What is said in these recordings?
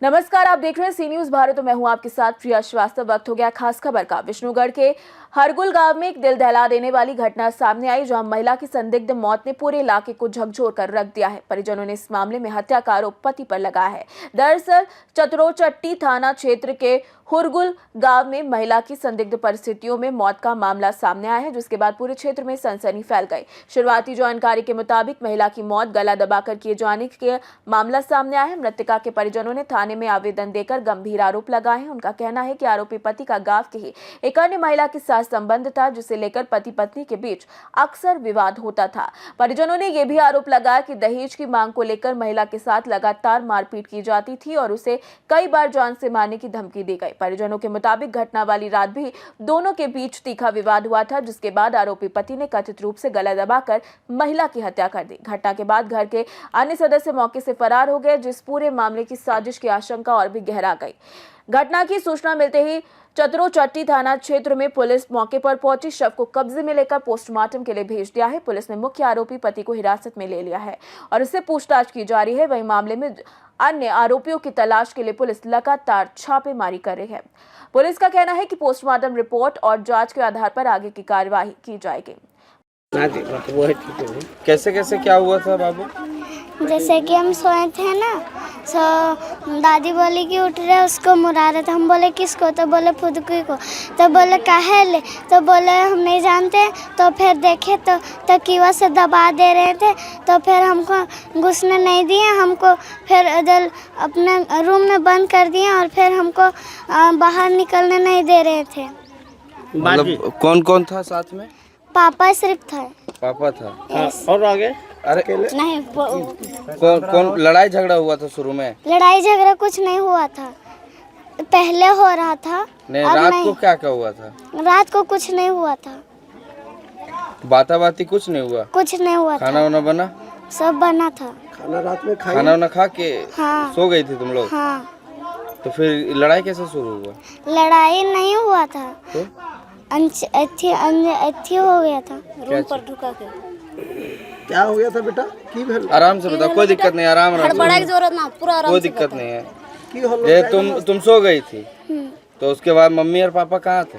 नमस्कार, आप देख रहे हैं सी न्यूज भारत और मैं हूं आपके साथ प्रिया श्रीवास्तव। वक्त हो गया खास खबर का। विष्णुगढ़ के हरगुल गांव में एक दिल दहला देने वाली घटना सामने आई, जहां महिला की संदिग्ध मौत ने पूरे इलाके को झकझोर कर रख दिया है। परिजनों ने इस मामले में हत्या का आरोप पति पर लगाया है। दरअसल चतरोचट्टी थाना क्षेत्र के हुरगुल गांव में महिला की संदिग्ध परिस्थितियों में मौत का मामला सामने आया है, जिसके बाद पूरे क्षेत्र में सनसनी फैल गई। शुरुआती जानकारी के मुताबिक महिला की मौत गला दबाकर किए जाने के मामला सामने आया है। मृतका के परिजनों ने थाने में आवेदन देकर गंभीर आरोप लगाए हैं। उनका कहना है कि आरोपी पति का गांव की ही एक अन्य महिला के साथ संबंध था, जिसे लेकर पति पत्नी के बीच अक्सर विवाद होता था। परिजनों ने यह भी आरोप लगाया कि दहेज की मांग को लेकर महिला के साथ लगातार मारपीट की जाती थी और उसे कई बार जान से मारने की धमकी दी गई। परिजनों के मुताबिक घटना वाली रात भी दोनों के बीच तीखा विवाद हुआ था, जिसके बाद आरोपी पति ने कथित रूप से गला दबाकर महिला की हत्या कर दी। घटना के बाद घर के अन्य सदस्य मौके से फरार हो गए, जिस पूरे मामले की साजिश की आशंका और भी गहरा गई। घटना की सूचना मिलते ही चतरोचट्टी थाना क्षेत्र में पुलिस मौके पर पहुंची, शव को कब्जे में लेकर पोस्टमार्टम के लिए भेज दिया है। पुलिस ने मुख्य आरोपी पति को हिरासत में ले लिया है और इससे पूछताछ की जा रही है। वहीं मामले में अन्य आरोपियों की तलाश के लिए पुलिस लगातार छापेमारी कर रही है। पुलिस का कहना है कि पोस्टमार्टम रिपोर्ट और जांच के आधार पर आगे की कार्यवाही की जाएगी। कैसे कैसे क्या हुआ था बाबू? जैसे कि हम सोए थे ना, सो दादी बोली कि उठ रहे उसको मुरा रहे थे। हम बोले किसको? तो बोले फुदकी को। तो बोले काहे ले? तो बोले हम नहीं जानते। तो फिर देखे तो कीवा से दबा दे रहे थे। तो फिर हमको घुसने नहीं दिए, हमको फिर इधर अपने रूम में बंद कर दिए और फिर हमको बाहर निकलने नहीं दे रहे थे। मतलब कौन कौन था साथ में? पापा सिर्फ था। पापा था। और आगे? अरे नहीं, कौन लड़ाई झगड़ा हुआ था शुरू में? लड़ाई झगड़ा कुछ नहीं हुआ था, पहले हो रहा था। नहीं, रात को क्या क्या हुआ था? रात को कुछ नहीं हुआ था। बाता बाती कुछ नहीं हुआ? कुछ नहीं हुआ खाना था। वाना बना? सब बना था। खाना रात में खाई? खाना वाना खा के हाँ। सो गई थी तुम लोग? हाँ। तो फिर लड़ाई कैसे शुरू हुआ? लड़ाई नहीं हुआ था, तो अच्छी हो गया था। रूम पर ढुका के क्या हो गया था बेटा? की भेल? आराम से बताओ, कोई दिक्कत नहीं, आराम बड़ा की जरूरत ना, पूरा आराम कोई से दिक्कत नहीं है। की होलो? ये तुम सो गई थी, तो उसके बाद मम्मी और पापा कहाँ थे?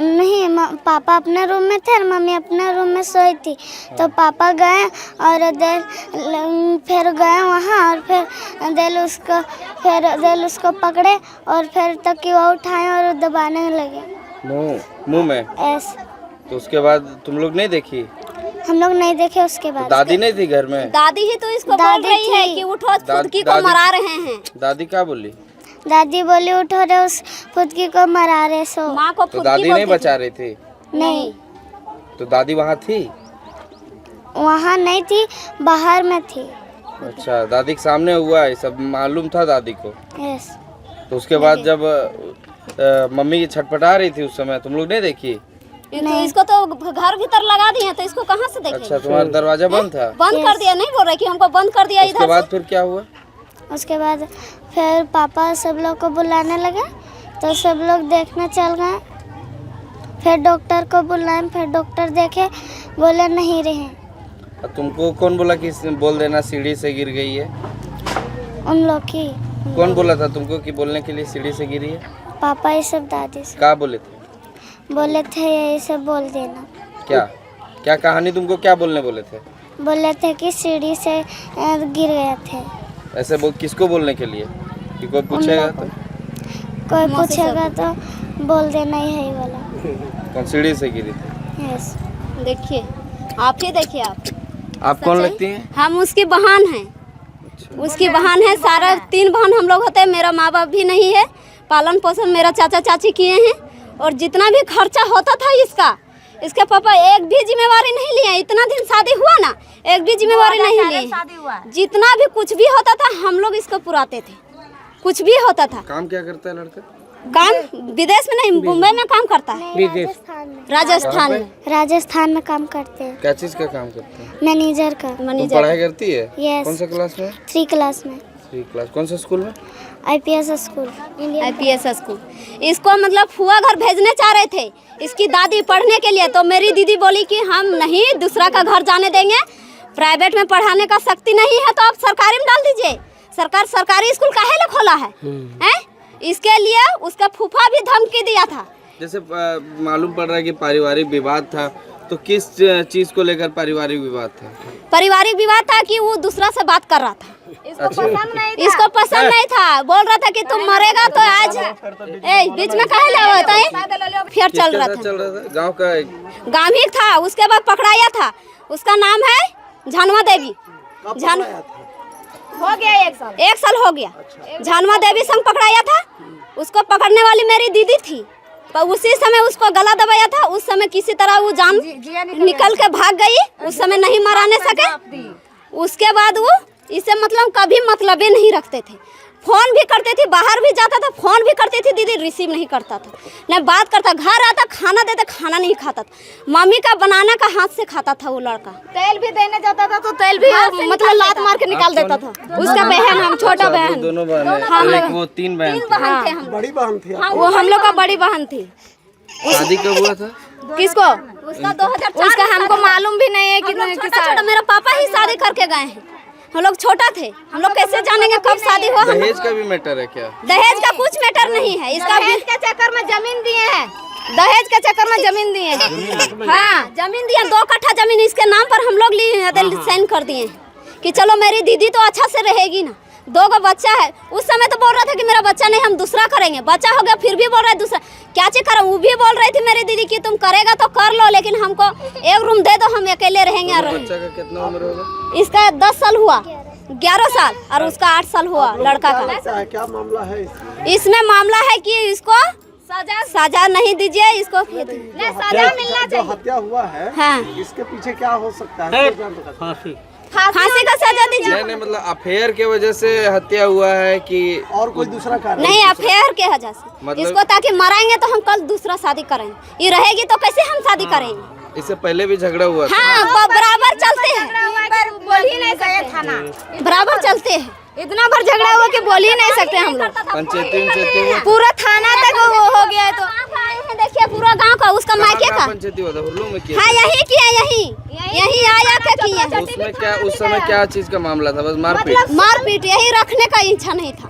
नहीं, पापा अपने रूम में थे और मम्मी अपने रूम में सोई थी। तो पापा गए और फिर गए वहाँ और फिर उसको पकड़े और फिर तकिया उठाए और दबाने लगे मुंह में। ऐसे। तो उसके बाद तुम लोग नहीं देखी? हम लोग नहीं देखे उसके बाद। दादी नहीं थी घर में? दादी ही तो इसको बोल रही है कि उठो, फुदकी को मरा रहे हैं। दादी क्या बोली? दादी बोली उठो रे, उस फुदकी को मरा रहे सो। माँ को तो दादी नहीं बचा रही थी? नहीं, तो दादी वहाँ थी? वहाँ नहीं थी, बाहर में थी। अच्छा, दादी के सामने हुआ है सब मालूम था दादी को? यस। तो उसके बाद जब मम्मी छटपटा रही थी उस समय तुम लोग नहीं देखी? तो इसको तो घर भीतर लगा दिए, तो इसको कहाँ से देखेंगे? अच्छा, तुम्हारा दरवाजा बंद था? बंद कर दिया, नहीं बोल रहे कि हमको बंद कर दिया। उसके बाद फिर क्या हुआ? उसके बाद फिर पापा सब लोग को बुलाने लगे, तो सब लोग देखने चल गए। फिर डॉक्टर को बुलाए, फिर डॉक्टर देखे, बोले नहीं रहे। तुमको कौन बोला कि बोल देना सीढ़ी से गिर गई है? उन लोग की। कौन बोला था तुमको कि बोलने के लिए सीढ़ी से गिरी है? पापा ये सब दादी से क्या बोले थे? बोले थे यही सब बोल देना। क्या क्या कहानी तुमको क्या बोलने बोले थे? बोले थे कि सीढ़ी से गिर गए थे। ऐसे किसको बोलने के लिए कि कोई पूछेगा तो? कोई पूछेगा तो बोल देना यही वाला। कौन सीढ़ी से गिरी थी? यस। देखिए, आप ही देखिए। आप कौन लगती हैं? हम उसकी बहन हैं। उसकी बहन है। सारा 3 बहन हम लोग होते हैं। मेरा माँ बाप भी नहीं है। पालन पोषण मेरा चाचा चाची किए हैं और जितना भी खर्चा होता था इसके पापा एक भी जिम्मेवारी नहीं लिए। इतना दिन शादी हुआ ना, एक भी जिम्मेवारी नहीं लिए। जितना भी कुछ भी होता था हम लोग इसको पुराते थे, कुछ भी होता था। काम क्या करता है लड़का? काम विदेश में नहीं, मुंबई में काम करता है। राजस्थान में काम करते हैं। क्या चीज का काम करते हैं? मैनेजर का। तुम पढ़ाई करती है? यस। कौन सा क्लास में? 3 क्लास में। 3 क्लास। कौन सा स्कूल में? IPS school. IPS school. इसको मतलब फुआ घर भेजने चाह रहे थे इसकी दादी पढ़ने के लिए, तो मेरी दीदी बोली कि हम नहीं दूसरा का घर जाने देंगे, प्राइवेट में पढ़ाने का शक्ति नहीं है तो आप सरकारी में डाल दीजिए। सरकार सरकारी स्कूल काहे ले खोला है हैं? इसके लिए उसका फूफा भी धमकी दिया था। जैसे मालूम पड़ रहा है कि पारिवारिक विवाद था, तो किस चीज को लेकर पारिवारिक विवाद था? पारिवारिक विवाद था कि वो दूसरा से बात कर रहा था, इसको पसंद नहीं था। बोल रहा था कि तुम मरेगा तो आज बीच में काहे ले होता है? फिर चल रहा था गांव का गांव ही था। उसके बाद पकड़ाया था, उसका नाम है झानवा देवी। हो गया 1 साल हो गया। झानवा देवी संग पकड़ाया था। उसको पकड़ने वाली मेरी दीदी थी, पर उसी समय उसको गला दबाया था। उस समय किसी तरह वो जान निकल के भाग गई, उस समय नहीं मराने सके। उसके बाद वो इसे मतलब कभी मतलब ही नहीं रखते थे। फोन भी करते थे, बाहर भी जाता था, फोन भी करती थी, दीदी रिसीव नहीं करता था, नहीं बात करता। घर आता खाना देते, खाना नहीं खाता था। मम्मी का बनाना का हाथ से खाता था वो लड़का। तेल भी देने जाता था तो तेल भी मतलब लात मार के निकाल देता था। उसका बहन, हम छोटा बहन, दोनों बहन, वो 3 बहन थे हम। बड़ी बहन थी। वो हम लोग का बड़ी बहन थी। शादी कब हुआ था? किसको? उसका 2004। उसका हमको मालूम भी नहीं है कि छोटा मेरा पापा ही शादी करके गए हैं। हम लोग छोटा थे, हम लोग कैसे जानेंगे कब शादी हुआ? दहेज का भी मैटर है क्या? दहेज का कुछ मैटर नहीं है। इसका दहेज के चक्कर में जमीन दिए हैं, दहेज के चक्कर में जमीन दिए हैं। हाँ जमीन दिए, 2 कट्ठा जमीन इसके नाम पर हम लोग साइन कर दिए हैं कि चलो मेरी दीदी तो अच्छा से रहेगी ना। 2 का बच्चा है। उस समय तो बोल रहा था कि मेरा बच्चा नहीं, हम दूसरा करेंगे। बच्चा हो गया फिर भी बोल रहा है दूसरा। क्या चीज करें? वो भी बोल रही थी मेरी दीदी कि तुम करेगा तो कर लो, लेकिन हमको 1 रूम दे दो, हम अकेले रहेंगे। बच्चा का कितना उम्र होगा? इसका 10 साल हुआ, 11 साल, और उसका 8 साल हुआ लड़का का। क्या मामला है इसमें मामला है कि इसको सजा नहीं दीजिए, इसको सजा मिलना चाहिए। हत्या हुआ है, हाँ, इसके पीछे क्या हो सकता है? फांसी का सजा दीजिए। नहीं मतलब अफेयर के वजह से हत्या हुआ है कि और कोई दूसरा कारण? नहीं, अफेयर के वजह से मतलब इसको, ताकि मराएंगे तो हम कल दूसरा शादी करेंगे। ये रहेगी तो कैसे हम शादी करेंगे? इससे पहले भी झगड़ा हुआ था? हाँ बराबर चलते हैं, बोल ही नहीं सकते थाना, बराबर चलते हैं। इतना भर झगड़ा हुआ कि बोल ही नहीं सकते हम लोग। पंचायती पूरा थाना तक हो गया है। तो देखिए पूरा गांव का, उसका मायके का पंचायती हुआ था, हुल्लू में किया? हाँ यही किया, यही आया क्या किया। उसमें क्या उस समय क्या चीज का मामला था? बस मारपीट? यही रखने का इच्छा नहीं था,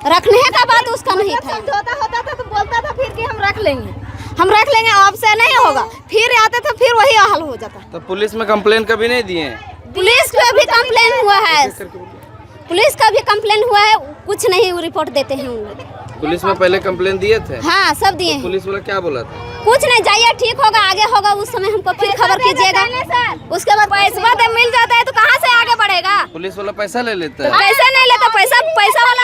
रखने का बात उसका नहीं था। होता था तो बोलता था फिर कि हम रख लेंगे, अब से नहीं होगा। फिर आते थे, फिर वही हाल हो जाता। तो पुलिस में कंप्लेन कभी नहीं दिए? पुलिस का भी कंप्लेन हुआ है, कुछ नहीं रिपोर्ट देते हैं उन लोग। पुलिस में पहले कंप्लेन दिए थे? हाँ सब दिए हैं। पुलिस वाला क्या बोला था? कुछ नहीं, जाइए ठीक होगा, आगे होगा, उस समय हमको फिर खबर कीजिएगा। उसके बाद पैसा मिल जाता है तो कहाँ से आगे बढ़ेगा? पुलिस वाला पैसा ले लेता है? पैसा नहीं लेता, पैसा वाला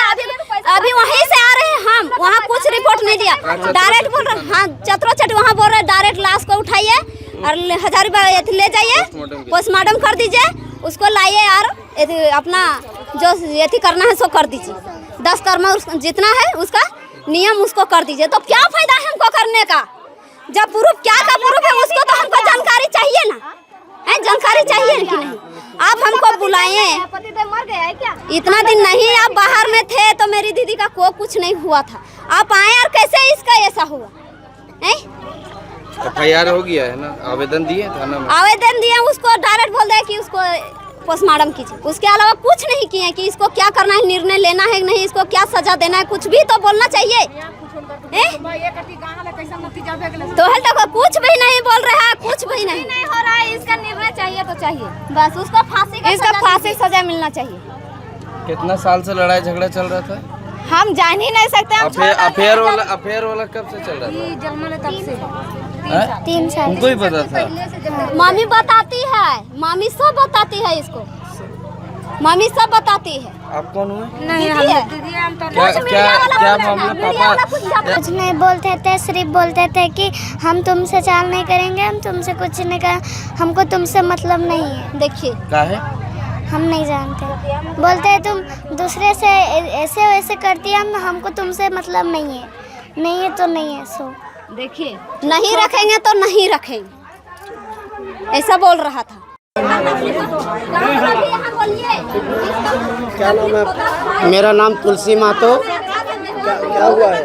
अभी वहीं से आ रहे हैं हम। वहाँ कुछ रिपोर्ट नहीं दिया, डायरेक्ट बोल रहे। हाँ चतरोचट वहाँ बोल रहे, डायरेक्ट लाश को उठाइए और 1000 रुपया ले जाइए, पोस्टमार्टम कर दीजिए, उसको लाइए और अपना जो यथी करना है सो कर दीजिए। 10 कर्म जितना है उसका नियम उसको कर दीजिए। तो क्या फायदा है हमको करने का, जब प्रूफ क्या का प्रूफ है? उसको तो हमको जानकारी चाहिए ना, है जानकारी चाहिए कि नहीं? आप हमको बुलाए, मर गया है क्या? इतना दिन नहीं आप बाहर में थे तो मेरी दीदी का कुछ नहीं हुआ था। आप आए और कैसे इसका ऐसा हुआ? FIR हो गया है ना, आवेदन दिए थाना में? आवेदन दिए, उसको डायरेक्ट बोल दिया कि उसको पोस्टमार्टम कीजिए। उसके अलावा कुछ नहीं किए कि इसको क्या करना है, निर्णय लेना है नहीं, इसको क्या सजा देना है, कुछ भी तो बोलना चाहिए। तो हल तक कुछ भी नहीं बोल रहा है, कुछ भी नहीं हो रहा है। इसका निर्णय चाहिए तो चाहिए, बस उसको फांसी सजा मिलना चाहिए। कितना साल से लड़ाई झगड़ा चल रहा था? हम जान ही नहीं सकते। अफेयर वाला कब से चल रहा था? 3 साल। उनको ही पता था? मम्मी बताती है, मम्मी सब बताती है इसको, मम्मी सब बताती है। आप कौन हुए? नहीं क्या मामला? पापा कुछ नहीं बोलते थे, सिर्फ बोलते थे कि हम तुमसे चाल नहीं करेंगे, हम तुमसे कुछ नहीं कर, हमको तुमसे मतलब नहीं है। देखिए क्या है, हम नहीं जानते, बोलते हैं तुम दूसरे से ऐसे वैसे करती है, हमको तुमसे मतलब नहीं है तो नहीं है। सो देखिए नहीं रखेंगे तो नहीं रखेंगे, ऐसा बोल रहा था। क्या नाम है? मेरा नाम तुलसी महतो, क्या हुआ है?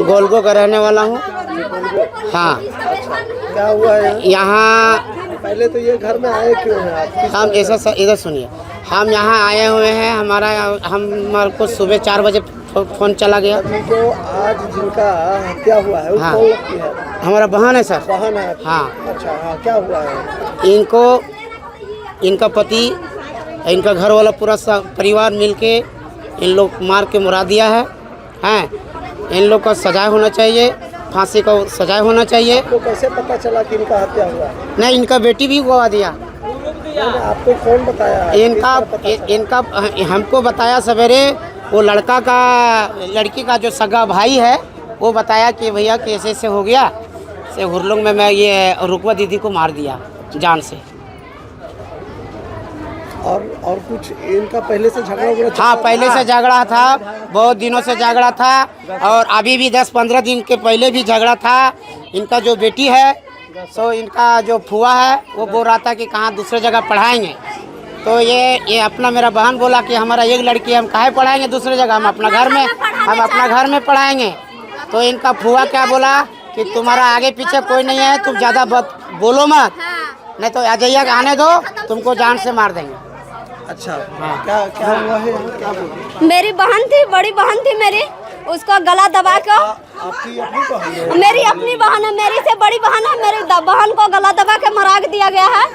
गोलगो का रहने वाला हूँ। हाँ क्या हुआ है? यहाँ पहले तो ये घर में आए क्यों हैं आप? हम ऐसा इधर सुनिए, हम यहाँ आए हुए हैं। हमारे को सुबह 4 बजे फोन चला गया। जो आज जिनका हत्या हुआ है वो हाँ। कौन लगती है? हमारा बहन है सर। बहन है? हाँ। अच्छा, हाँ, क्या हुआ है? इनका पति, इनका घर वाला पूरा परिवार मिलके इन लोग मार के मुरा दिया है। हैं, इन लोग का सजा होना चाहिए, फांसी का सजा होना चाहिए। आपको कैसे पता चला कि इनका हत्या हुआ? नहीं, इनका बेटी भी गवा दिया। आपको कौन बताया? इनका हमको बताया सवेरे, वो लड़की का जो सगा भाई है वो बताया कि भैया कैसे से हो गया, से हुरलुंग में मैं ये रुकवा दीदी को मार दिया जान से। और कुछ इनका पहले से झगड़ा हुआ? हाँ, पहले से झगड़ा था, बहुत दिनों से झगड़ा था, और अभी भी 10-15 दिन के पहले भी झगड़ा था। इनका जो बेटी है, सो इनका जो फुआ है वो बोल रहा था कि कहाँ दूसरे जगह पढ़ाएंगे। तो ये अपना मेरा बहन बोला कि हमारा एक लड़की हम काहे पढ़ाएंगे दूसरे जगह, हम अपना घर में पढ़ाएंगे। तो इनका फुआ क्या बोला कि तुम्हारा आगे पीछे कोई नहीं है, तुम ज़्यादा बोलो मत, नहीं तो आ जाइए, आने दो, तुमको जान से मार देंगे। अच्छा, हाँ। क्या हुआ है? क्या बोल? मेरी बहन थी, बड़ी बहन थी मेरी, उसका गला दबा के। आपकी अपनी बहन है? मेरी अपनी बहन है, मेरी से बड़ी बहन है। मेरी बहन को गला दबा के मरा दिया गया है।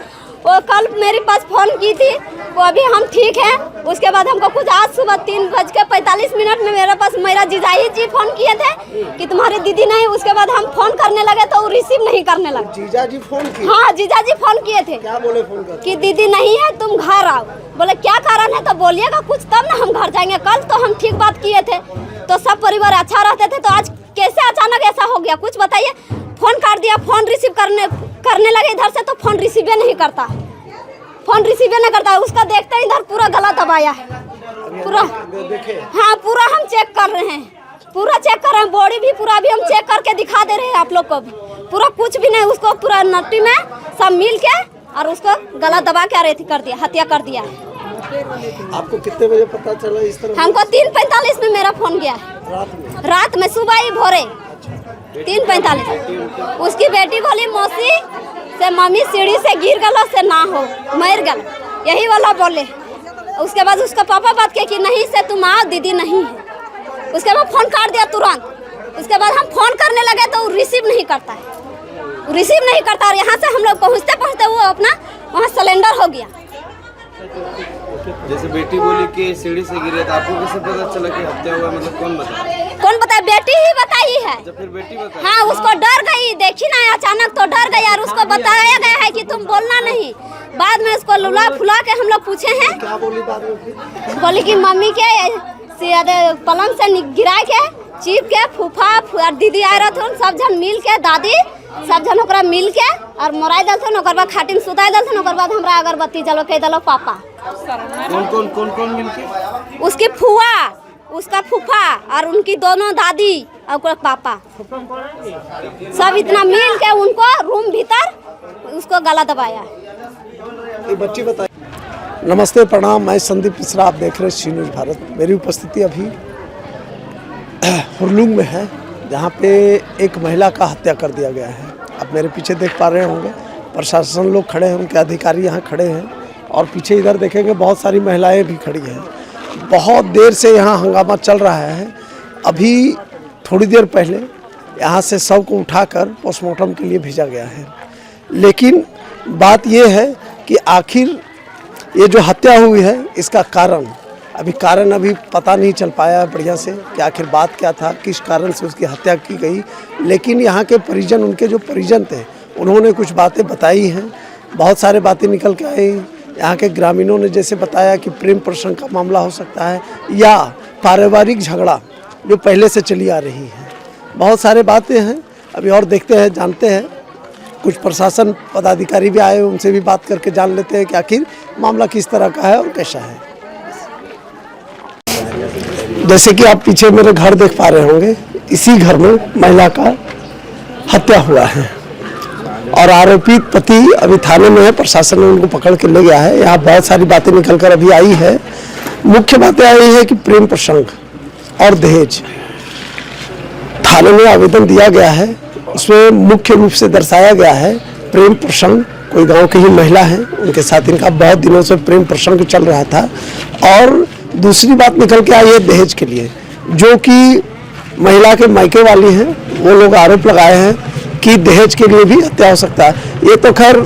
वो कल मेरे पास फ़ोन की थी, वो अभी हम ठीक हैं। उसके बाद हमको कुछ आज सुबह 3:45 में मेरे पास मेरा जीजाजी जी फ़ोन किए थे कि तुम्हारी दीदी नहीं। उसके बाद हम फ़ोन करने लगे तो वो रिसीव नहीं करने लगे। जीजाजी फोन किए? हाँ, जीजाजी फ़ोन किए थे। क्या बोले फोन कर? कि दीदी नहीं है, तुम घर आओ। बोले क्या कारण है, तो बोलिएगा कुछ तब ना हम घर जाएंगे। कल तो हम ठीक बात किए थे, तो सब परिवार अच्छा रहते थे, तो आज कैसे अचानक ऐसा हो गया, कुछ बताइए। फ़ोन काट दिया, फ़ोन रिसीव करने लगे इधर से, तो फ़ोन रिसीव नहीं करता, उसका देखते ही इधर पूरा गला दबाया है पूरा। हाँ, पूरा हम चेक कर रहे हैं, बॉडी भी पूरा भी हम चेक करके दिखा दे रहे हैं आप लोग को भी। पूरा कुछ भी नहीं, उसको पूरा नट्टी में सब मिल के और उसको गला दबा के हत्या कर दिया है। आपको कितने बजे पता चला इस तरह? हमको 3:45 में मेरा फोन गया है, रात में, सुबह ही भोरे 3:45। उसकी बेटी बोली मौसी से मम्मी सीढ़ी से गिर गलो से ना हो, मर गल, यही वाला बोले। उसके बाद उसका पापा बात किया कि नहीं से तुम आओ, दीदी नहीं है। उसके बाद फ़ोन काट दिया तुरंत। उसके बाद हम फ़ोन करने लगे तो रिसीव नहीं करता है, और यहाँ से हम लोग पहुँचते वो अपना वहाँ सिलेंडर हो गया। जैसे बेटी बोली कि सीढ़ी से गिरे, तो आपको कैसे पता चला कि हत्या हुआ? मतलब कौन बताया? बेटी ही बताई है। जब फिर बेटी बताई? हाँ, उसको डर गई, देखी ना अचानक तो डर गई, और उसको बताया गया है कि तुम बोलना नहीं। बाद में उसको लुला फुला के हम लोग पूछे हैं। क्या बोली बाद में? बोली कि मम्मी के पलंग से गिरा के चीप के फूफा दीदी आए रहथुन, सब जन मिल के, दादी सब जन ओकरा मिल के और मोराई दलथुन। ओकर बाद खाटिन सुताई दलथुन। ओकर बाद हमरा अगरबत्ती जलो के दलो पापा। कौन मिलके? उसकी फुआ, उसका फूफा और उनकी दोनों दादी और पापा, सब इतना मिल के उनको रूम भीतर उसको गला दबाया। ये बच्ची बताई। नमस्ते, प्रणाम, मैं संदीप मिश्रा, आप देख रहे हैं सी न्यूज़ भारत। मेरी उपस्थिति अभी हुरलुंग में है, जहाँ पे एक महिला का हत्या कर दिया गया है। आप मेरे पीछे देख पा रहे होंगे, प्रशासन लोग खड़े हैं, उनके अधिकारी यहाँ खड़े हैं, और पीछे इधर देखेंगे बहुत सारी महिलाएं भी खड़ी हैं। बहुत देर से यहाँ हंगामा चल रहा है। अभी थोड़ी देर पहले यहाँ से शव को उठाकर पोस्टमार्टम के लिए भेजा गया है। लेकिन बात ये है कि आखिर ये जो हत्या हुई है, इसका कारण अभी पता नहीं चल पाया है बढ़िया से कि आखिर बात क्या था, किस कारण से उसकी हत्या की गई। लेकिन यहाँ के परिजन, उनके जो परिजन थे, उन्होंने कुछ बातें बताई हैं, बहुत सारे बातें निकल के आई। यहाँ के ग्रामीणों ने जैसे बताया कि प्रेम प्रसंग का मामला हो सकता है, या पारिवारिक झगड़ा जो पहले से चली आ रही है। बहुत सारे बातें हैं, अभी और देखते हैं, जानते हैं। कुछ प्रशासन पदाधिकारी भी आए, उनसे भी बात करके जान लेते हैं कि आखिर मामला किस तरह का है और कैसा है। जैसे कि आप पीछे मेरे घर देख पा रहे होंगे, इसी घर में महिला का हत्या हुआ है और आरोपित पति अभी थाने में है। प्रशासन ने उनको पकड़ के ले गया है। यहाँ बहुत सारी बातें निकल कर अभी आई है। मुख्य बातें आई है कि प्रेम प्रसंग और दहेज। थाने में आवेदन दिया गया है, उसमें मुख्य रूप से दर्शाया गया है प्रेम प्रसंग, कोई गांव की ही महिला है, उनके साथ इनका बहुत दिनों से प्रेम प्रसंग चल रहा था। और दूसरी बात निकल के आई है दहेज के लिए, जो कि महिला के मायके वाली हैं, वो लोग आरोप लगाए हैं कि दहेज के लिए भी हत्या हो सकता है। ये तो खैर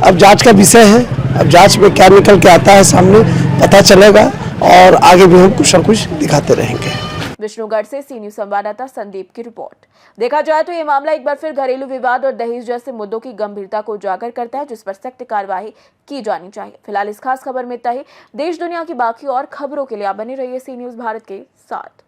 अब जांच का विषय है, अब जांच में क्या निकल के आता है सामने पता चलेगा, और आगे भी हम कुछ न कुछ दिखाते रहेंगे। विष्णुगढ़ से सी न्यूज संवाददाता संदीप की रिपोर्ट। देखा जाए तो ये मामला एक बार फिर घरेलू विवाद और दहेज जैसे मुद्दों की गंभीरता को उजागर करता है, जिस पर सख्त कार्रवाई की जानी चाहिए। फिलहाल इस खास खबर में इतना ही। देश दुनिया की बाकी और खबरों के लिए आप बने रहिए सी न्यूज भारत के साथ।